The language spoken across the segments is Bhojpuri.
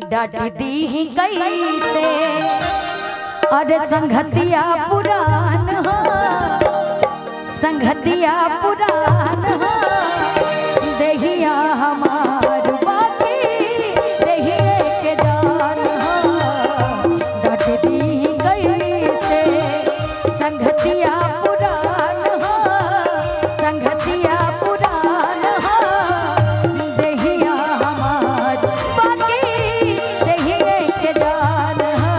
डांट दी ही कैसे अरे संगतिया पुरान हो, संगतिया पुरान हो, देहिया हमार बाकी देहिए के जान हो। डांट दी ही कैसे संगतिया पुरान हो, संगतिया पुरान हो, देहिया हमार बाकी देहिए के जान हो।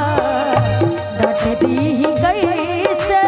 डांट दी ही कैसे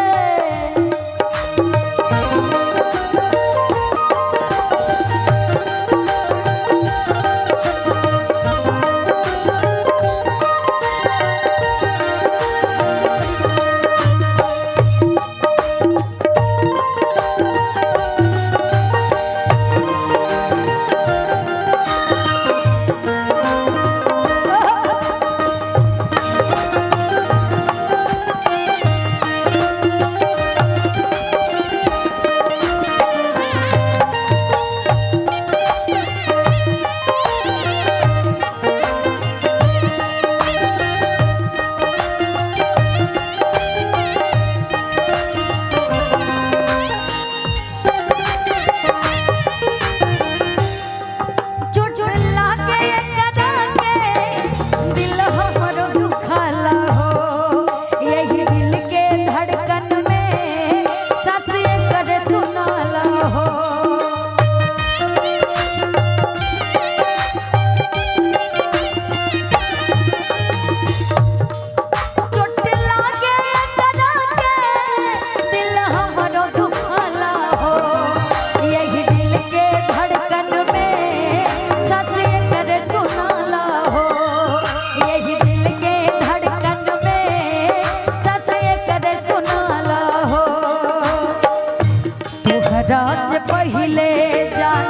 से पहले जान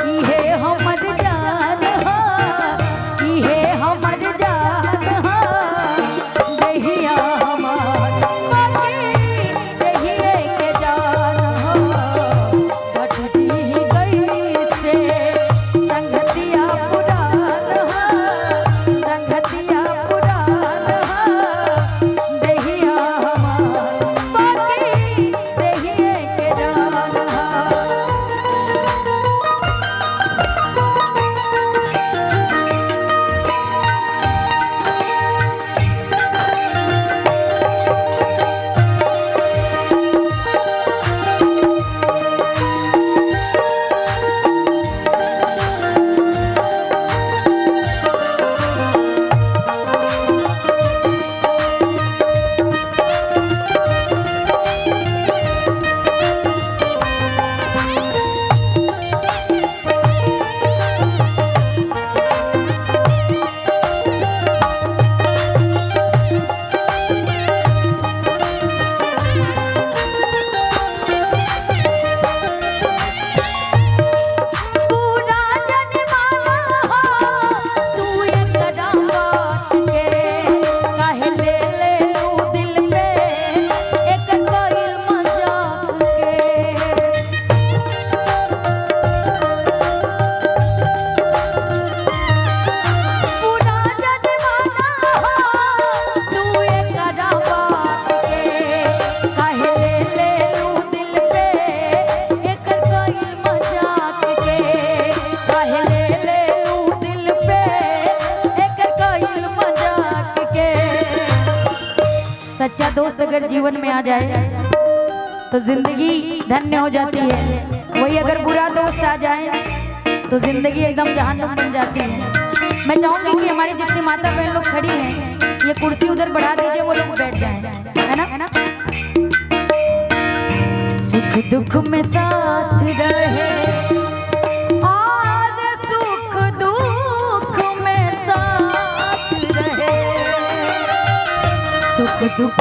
इहे हमर जान हो, इहे हमर जान हो, देहिया हमार बाकी देहिए के जान हो। डांट दी ही कैसे संगतिया पुरान हो, संगतिया पुरान हो, देहिया हमार बाकी देहिए के जान हो। सच्चा दोस्त अगर जीवन में आ जाए तो जिंदगी धन्य हो जाती है। वही अगर बुरा दोस्त आ जाए तो जिंदगी एकदम जहन्नुम बन जाती है। मैं चाहूंगी कि हमारी जितनी माता बहन लोग खड़ी हैं ये कुर्सी उधर बढ़ा दीजिए, वो लोग बैठ जाएं, है ना? सुख दुख में साथ रहे और सुख दुख में साथ रहे, सुख दुख